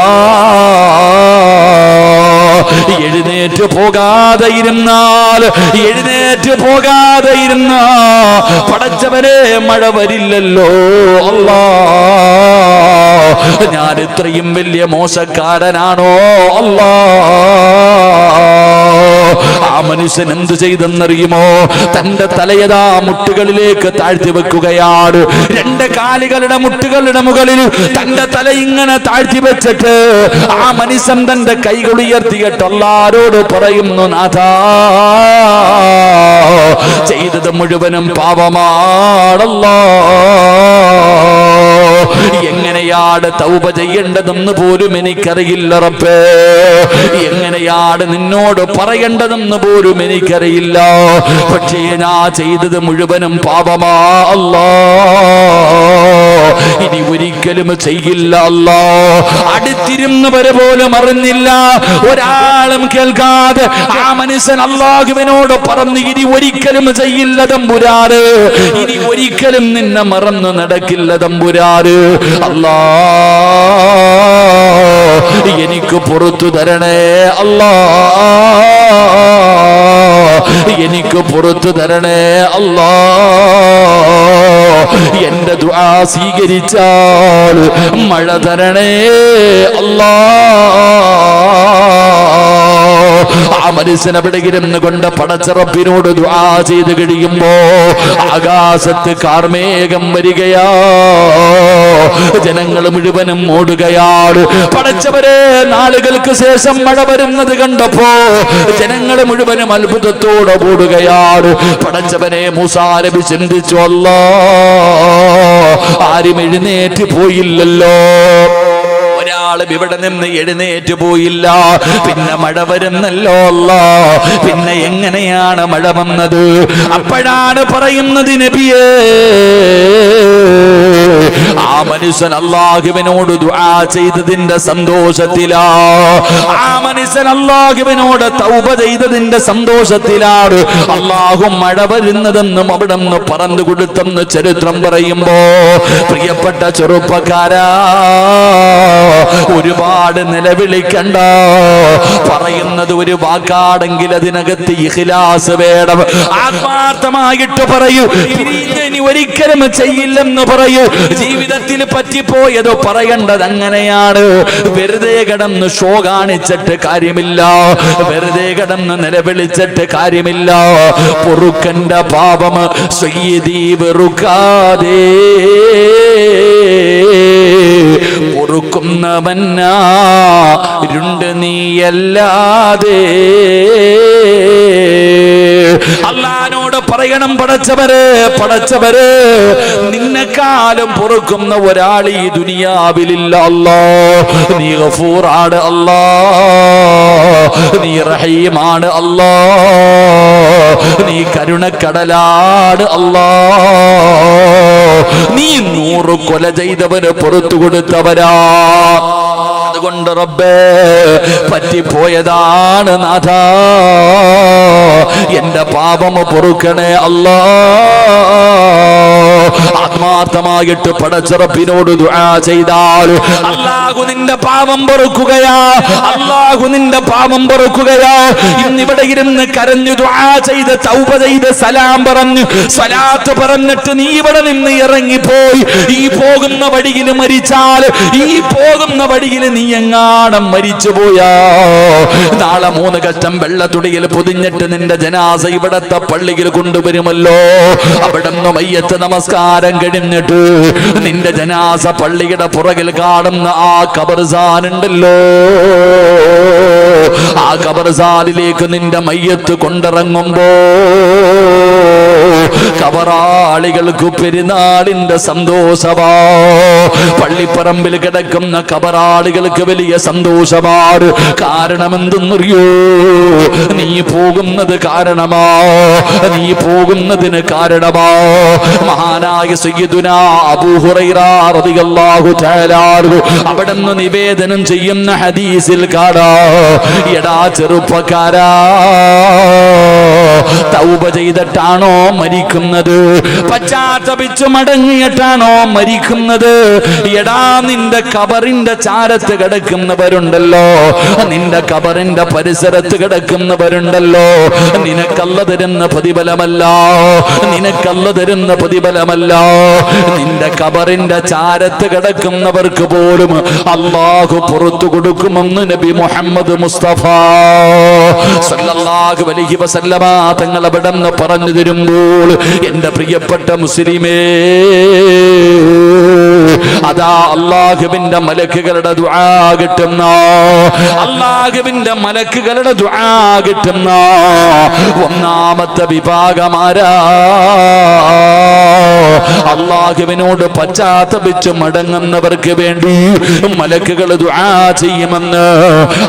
എഴുന്നേറ്റ് പോകാതെ ഇരുന്നാൽ പടച്ചവരെ മഴ വരില്ലല്ലോ അല്ലാഹ്. ഞാൻ ഇത്രയും വലിയ മോശക്കാരനാണോ അല്ലാഹ്? ആ മനുഷ്യൻ എന്ത് ചെയ്തെന്നറിയുമോ? തന്റെ തലയതാ മുട്ടുകളിലേക്ക് താഴ്ത്തി വെക്കുകയാണ്. 2 കാലുകളുടെ മുട്ടുകളുടെ മുകളിൽ തന്റെ തല ഇങ്ങനെ താഴ്ത്തി വെച്ചിട്ട് ആ മനുഷ്യൻ തന്റെ കൈകൾ ഉയർത്തിയിട്ട് അല്ലാഹുവോട് പറയുന്നു, നാഥാ, ചെയ്തത് മുഴുവനും പാപമാണല്ലോ. എങ്ങനെയാണ് തൗബ ചെയ്യേണ്ടതെന്ന് പോലും എനിക്കറിയില്ല റബ്ബേ. എങ്ങനെയാണ് നിന്നോട് പറയേണ്ടതെന്ന് പോലും എനിക്കറിയില്ല. പക്ഷേ ഞാൻ ചെയ്തത് മുഴുവനും പാപമാ അല്ലാഹ്. ഇനി ഒരിക്കലും ചെയ്യില്ല അല്ലാഹ്. അടുത്തിരുന്നവരെ പോലും അറിഞ്ഞില്ല, ഒരാളും കേൾക്കാതെ ആ മനുഷ്യൻ അല്ലാഹുവിനോട് പറഞ്ഞു, ഇനി ഒരിക്കലും ചെയ്യില്ല തമ്പുരാന്, ഇനി ഒരിക്കലും നിന്നെ മറന്നു നടക്കില്ല തമ്പുരാന്. അല്ലാഹ്, എനിക്ക് പുറത്തു തരണേ അല്ലാഹ്, എനിക്ക് പുറത്തു തരണേ അല്ലാഹ്. എന്റെ ദുആ സ്വീകരിച്ചാൽ മഴ തരണേ അല്ലാഹ്. ആ മനുഷ്യൻ അവിടെ ഇരുന്ന് കൊണ്ട് പടച്ച റബ്ബിനോട് ദുആ ചെയ്ത് കഴിയുമ്പോ ആകാശത്ത് കാർമേഘം വരികയാ. ജനങ്ങൾ മുഴുവനും ഓടുകയാണ്. പടച്ചവരെ, നാളുകൾക്ക് ശേഷം മഴ വരുന്നത് കണ്ടപ്പോ ജനങ്ങൾ മുഴുവനും അത്ഭുതത്തോടെ ഓടുകയാണ്. പടച്ചവനെ, മൂസാ നബി ചിന്തിച്ചു, അല്ലാഹ്, ആരും എഴുന്നേറ്റ് പോയില്ലല്ലോ. ഒരാളും ഇവിടെ നിന്ന് എഴുന്നേറ്റ് പോയില്ല. പിന്നെ മഴ വരുന്നല്ലോ അല്ലാഹ്. പിന്നെ എങ്ങനെയാണ് മഴ വന്നത്? അപ്പോഴാണ് പറയുന്നത്, നബിയേ, ആ മനുഷ്യൻ അല്ലാഹുവിനോട് ദുആ ചെയ്തതിന്റെ സന്തോഷത്തിലാ, ആ മനുഷ്യൻ അല്ലാഹുവിനോട് തൗബ ചെയ്തതിന്റെ സന്തോഷത്തിലാണ് അല്ലാഹു മഴ വരുന്നതെന്നും അവിടെ നിന്ന് പറഞ്ഞു കൊടുത്തെന്ന് ചരിത്രം പറയുമ്പോ, പ്രിയപ്പെട്ട ചെറുപ്പക്കാരാ, ഒരുപാട് നിലവിളിക്കണ്ട. പറയുന്നത് ഒരു വാക്കാണെങ്കിൽ അതിനകത്ത് ഇഖ്ലാസ് വേണം. ആത്മാർത്ഥമായിട്ട് പറയൂ. ഇനി ഒരിക്കലും ചെയ്യില്ലെന്ന് പറയൂ. ജീവിതത്തിൽ പറ്റിപ്പോയതോ പറയേണ്ടത് അങ്ങനെയാണ്. വെറുതെ കിടന്ന് ഷോ കാണിച്ചിട്ട് കാര്യമില്ല, വെറുതെ കിടന്ന് നിലവിളിച്ചിട്ട് കാര്യമില്ല. പൊറുക്കന്റെ പാപം സയ്യിദി വെറുക്കാതെ പൊറുക്കുന്നവനാരുണ്ട് നീയല്ലാതെ. അല്ലാഹുവോട് പറയണം, പടച്ചവരെ, നിന്നെക്കാലം പൊറുക്കുന്ന ഒരാൾ ഈ ദുനിയാവിലില്ല അല്ലാഹ്. നീ ഗഫൂറാണ് അല്ലാഹ്, നീ റഹീമാണ് അല്ലാഹ്, നീ കരുണക്കടലാണ് അല്ലാഹ്, നീ 100 കൊല ചെയ്തവന് പുറത്തു കൊടുത്തവരാ. അതുകൊണ്ട് റബ്ബേ, പറ്റിപ്പോയതാണ് നാഥാ, എന്റെ പാപം പൊറുക്കണേ അല്ലാഹ്. ആത്മാർത്ഥമായിട്ട് പടച്ച റബ്ബിനോട് ദുആ ചെയ്താൽ അല്ലാഹു നിന്റെ പാപം പൊറുക്കുകയാ, അല്ലാഹു നിന്റെ പാപം പൊറുക്കുകയാ. ഇന്നിവിടെ ഇരുന്ന് കരഞ്ഞു ദുആ ചെയ്ത് തൗബ ചെയ്ത് സലാം പറഞ്ഞു സ്വലാത്ത് പറഞ്ഞിട്ട് നീ ഇവിടെ നിന്ന് ഇറങ്ങിപ്പോയി. ഈ പോകുന്ന വഴിയിൽ മരിച്ചാൽ, ഈ പോകുന്ന വഴിയിൽ നീ എങ്ങാടം മരിച്ചുപോയാ നാളെ 3 കഷ്ടം വെള്ളത്തുടിയിൽ പൊതിഞ്ഞിട്ട് നിന്റെ ജനാസ ഇവിടത്തെ പള്ളിയിൽ കൊണ്ടുവരുമല്ലോ. അവിടെ നിന്ന് മയ്യത്ത് നമസ്കാരം കഴിഞ്ഞിട്ട് നിന്റെ ജനാസ പള്ളിയുടെ പുറകിൽ കാണുന്ന ആ ഖബർസാനുണ്ടല്ലോ, ആ ഖബർസാനിലേക്ക് നിന്റെ മയ്യത്ത് കൊണ്ടിറങ്ങുമ്പോ ഖബറാളികൾക്ക് പെരുന്നാളിന്റെ സന്തോഷമാ. പള്ളിപ്പറമ്പിൽ കിടക്കുന്ന ഖബറാളികൾക്ക് വലിയ സന്തോഷമാണ്. കാരണമെന്തെന്നറിയോ? നീ പോകുന്നത് കാരണമാ, നീ പോകുന്നതിന് കാരണമാ. മഹാനായ സയ്യിദുനാ അബൂ ഹുറൈറ റളിയല്ലാഹു തആല അവിടുന്ന് നിവേദനം ചെയ്യുന്ന ഹദീസിൽ കാണാ, എടാ ചെറുപ്പക്കാരാ, തൗബ ചെയ്തിട്ടാണോ മരിക്കുന്നത്? പശ്ചാത്തപിച്ചു മടങ്ങിയിട്ടാണോ മരിക്കുന്നത്? എടാ, നിന്റെ ഖബറിന്റെ ചാരത്ത് കിടക്കുന്നവരുണ്ടല്ലോ, നിന്റെ ഖബറിന്റെ പരിസരത്ത് കിടക്കുന്നവരുണ്ടല്ലോ, നിനക്കല്ല തരുന്ന പ്രതിഫലമല്ല, നിനക്കല്ല തരുന്ന പ്രതിഫലമല്ല. നിന്റെ ഖബറിന്റെ ചാരത്ത് കിടക്കുന്നവർക്ക് പോലും അല്ലാഹു പുറത്തു കൊടുക്കുമെന്ന് നബി മുഹമ്മദ് മുസ്തഫ സല്ലല്ലാഹു അലൈഹി വസല്ലമ തങ്ങൾ അവിടെ നിന്ന് പറഞ്ഞു തരുമ്പോൾ, എന്റെ പ്രിയപ്പെട്ട മുസ്ലിമേ, അതാ അല്ലാഹുവിന്റെ മലക്കുകളുടെ ദുആ കിട്ടുന്ന, അല്ലാഹുവിന്റെ മലക്കുകളുടെ ദുആ കിട്ടുന്ന ഒന്നാമത്തെ വിഭാഗമാരാ? അല്ലാഹുവിനോട് പശ്ചാത്തപിച്ച് മടങ്ങുന്നവർക്ക് വേണ്ടി മലക്കുകൾ ദുആ ചെയ്യുമെന്ന്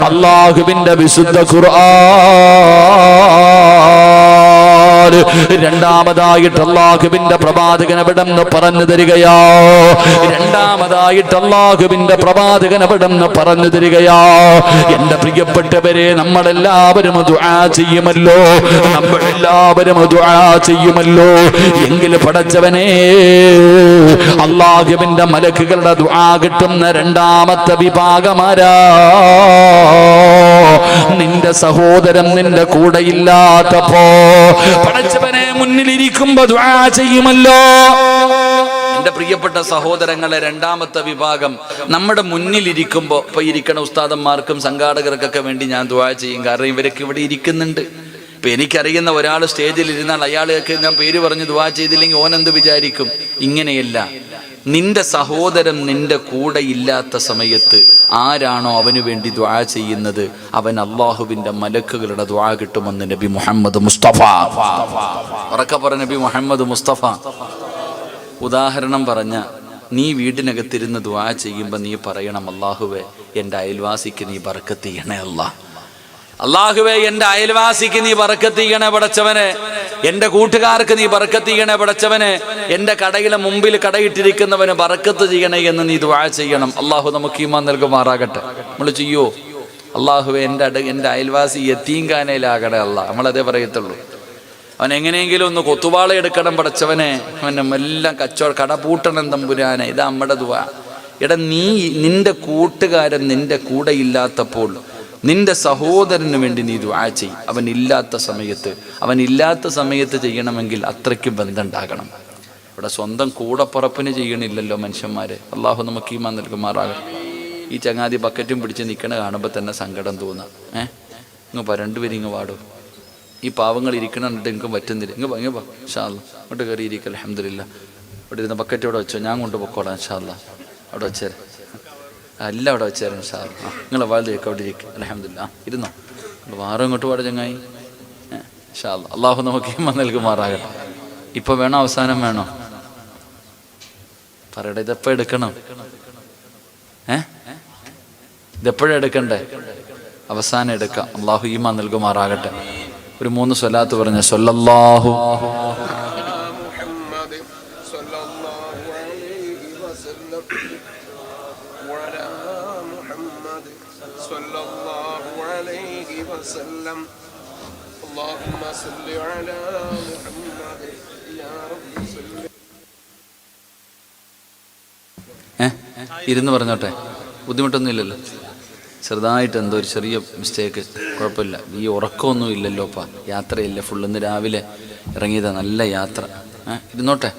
അല്ലാഹുവിന്റെ വിശുദ്ധ ഖുർആൻ. രണ്ടാമതായിട്ട് അല്ലാഹുവിന്റെ പ്രവാചകൻ അവിടെന്ന് പറഞ്ഞു തരികയാ, രണ്ടാമതായിട്ട് അല്ലാഹുവിന്റെ പ്രവാചകൻ അവിടെന്ന് പറഞ്ഞു തരികയാ, എന്റെ പ്രിയപ്പെട്ടവരെ, നമ്മളെല്ലാവരും ദുആ ചെയ്യുമല്ലോ, നമ്മളെല്ലാവരും ദുആ ചെയ്യുമല്ലോ. എങ്കിൽ പടച്ചവനെ, അല്ലാഹുവിന്റെ മലക്കുകളുടെ ദുആ കിട്ടുന്ന രണ്ടാമത്തെ വിഭാഗമാരാ? നിന്റെ സഹോദരൻ നിന്റെ കൂടെ ഇല്ലാത്തപ്പോ പടച്ചവനെ മുന്നിലിരിക്കുമ്പോ ദുആ ചെയ്യുമല്ലോ. എന്റെ പ്രിയപ്പെട്ട സഹോദരങ്ങളെ, രണ്ടാമത്തെ വിഭാഗം നമ്മുടെ മുന്നിലിരിക്കുമ്പോൾ, ഇപ്പൊ ഇരിക്കണ ഉസ്താദന്മാർക്കും സംഘാടകർക്കൊക്കെ വേണ്ടി ഞാൻ ദുആ ചെയ്യും. കാരണം ഇവരൊക്കെ ഇവിടെ ഇരിക്കുന്നുണ്ട്. ഇപ്പൊ എനിക്കറിയുന്ന ഒരാൾ സ്റ്റേജിൽ ഇരുന്നാൽ അയാളെയൊക്കെ ഞാൻ പേര് പറഞ്ഞ് ദുആ ചെയ്തില്ലെങ്കിൽ ഓനെന്ത് വിചാരിക്കും? ഇങ്ങനെയല്ല, നിന്റെ സഹോദരൻ നിന്റെ കൂടെ ഇല്ലാത്ത സമയത്ത് ആരാണോ അവന് വേണ്ടി ദുആ ചെയ്യുന്നത്, അവൻ അല്ലാഹുവിന്റെ മലക്കുകളുടെ ദുആ കിട്ടുമെന്ന് നബി മുഹമ്മദ് മുസ്തഫ. ഉറക്കെ പറ, നബി മുഹമ്മദ് മുസ്തഫ. ഉദാഹരണം പറഞ്ഞ, നീ വീടിനകത്തിരുന്ന് ദുആ ചെയ്യുമ്പോൾ നീ പറയണം, അല്ലാഹുവേ എൻ്റെ അയൽവാസിക്ക് നീ ബർക്കത്ത് ചെയ്യണേ അല്ലാ, അല്ലാഹുവേ എൻ്റെ അയൽവാസിക്ക് നീ ബർക്കത്ത് ചെയ്യണേ പടച്ചവനെ, എൻ്റെ കൂട്ടുകാർക്ക് നീ ബർക്കത്ത് ചെയ്യണേ പടച്ചവനെ, എൻ്റെ കടയിലെ മുമ്പിൽ കടയിട്ടിരിക്കുന്നവന് ബർക്കത്ത് ചെയ്യണേ എന്ന് നീ ദുആ ചെയ്യണം. അല്ലാഹു നമുക്ക് ഈമാൻ നൽകുമാറാകട്ടെ. നമ്മൾ ചെയ്യോ? അല്ലാഹുവേ എൻ്റെ അയൽവാസി യതീംഖാനയിലാകണേ അല്ലാ, നമ്മളതേ പറയത്തുള്ളൂ. അവൻ എങ്ങനെയെങ്കിലും ഒന്ന് കൊത്തുവാള എടുക്കണം പടച്ചവനെ, അവനെ എല്ലാം കട പൂട്ടണം തമ്പുരാനെ. ഇതാ നമ്മുടെ ദുആ. എടാ, നീ നിന്റെ കൂട്ടുകാരൻ നിന്റെ കൂടെ ഇല്ലാത്തപ്പോൾ നിന്റെ സഹോദരന് വേണ്ടി നീ ദുആ ചെയ്. അവൻ ഇല്ലാത്ത സമയത്ത് ചെയ്യണമെങ്കിൽ അത്രയ്ക്ക് ബന്ധം ഉണ്ടാകണം. ഇവിടെ സ്വന്തം കൂടപ്പുറപ്പിന് ചെയ്യണില്ലല്ലോ മനുഷ്യന്മാര്. അള്ളാഹു നമുക്ക് ഈമാൻ നൽകുമാറാകണം. ഈ ചങ്ങാതി ബക്കറ്റും പിടിച്ച് നിൽക്കണ കാണുമ്പോൾ തന്നെ സങ്കടം തോന്നാം. ഇങ്ങ് രണ്ടുപേരും ഇങ്ങ് പാടും. ഈ പാവങ്ങൾ ഇരിക്കണിട്ട് എനിക്ക് പറ്റുന്നില്ല. ഇങ്ങ് ഇൻഷാ അല്ലാഹ് അങ്ങോട്ട് കയറി ഇരിക്കുക. അൽഹംദുലില്ലാ. ഇവിടെ ഇരുന്ന ബക്കറ്റ് ഇവിടെ വെച്ചോ, ഞാൻ കൊണ്ടുപോയിക്കോളാം ഇൻഷാ അല്ലാഹ്. അവിടെ വെച്ചേരെ, എല്ലാം അവിടെ വെച്ചേരെ ഇൻഷാ അല്ലാഹ്. നിങ്ങളെ വാതിലേക്ക് അവിടെ ഇരിക്കുക. അൽഹംദുലില്ലാ. ഇരുന്നോ, വാറും ഇങ്ങോട്ട് പാടെ ചങ്ങായി. ഇൻഷാ അല്ലാഹ്. അള്ളാഹു നമുക്ക് ഈമാൻ നൽകുമാറാകട്ടെ. ഇപ്പൊ വേണോ അവസാനം വേണോ? പറയട്ടെ, ഇതെപ്പോ എടുക്കണം? ഇതെപ്പോഴും എടുക്കണ്ടേ? അവസാനം എടുക്കാം. അള്ളാഹു ഈമാൻ നൽകുമാറാകട്ടെ. ഒരു 3 സ്വലാത്ത് പറഞ്ഞ സ്വല്ലല്ലാഹു ഇരുന്ന് പറഞ്ഞോട്ടെ, ബുദ്ധിമുട്ടൊന്നും ഇല്ലല്ലോ. ചെറുതായിട്ട് എന്തോ ഒരു ചെറിയ മിസ്റ്റേക്ക്, കുഴപ്പമില്ല. ഈ ഉറക്കമൊന്നും ഇല്ലല്ലോപ്പാ, യാത്രയില്ല ഫുൾ. ഇന്ന് രാവിലെ ഇറങ്ങിയതാ, നല്ല യാത്ര. ഇരുന്നോട്ടെ.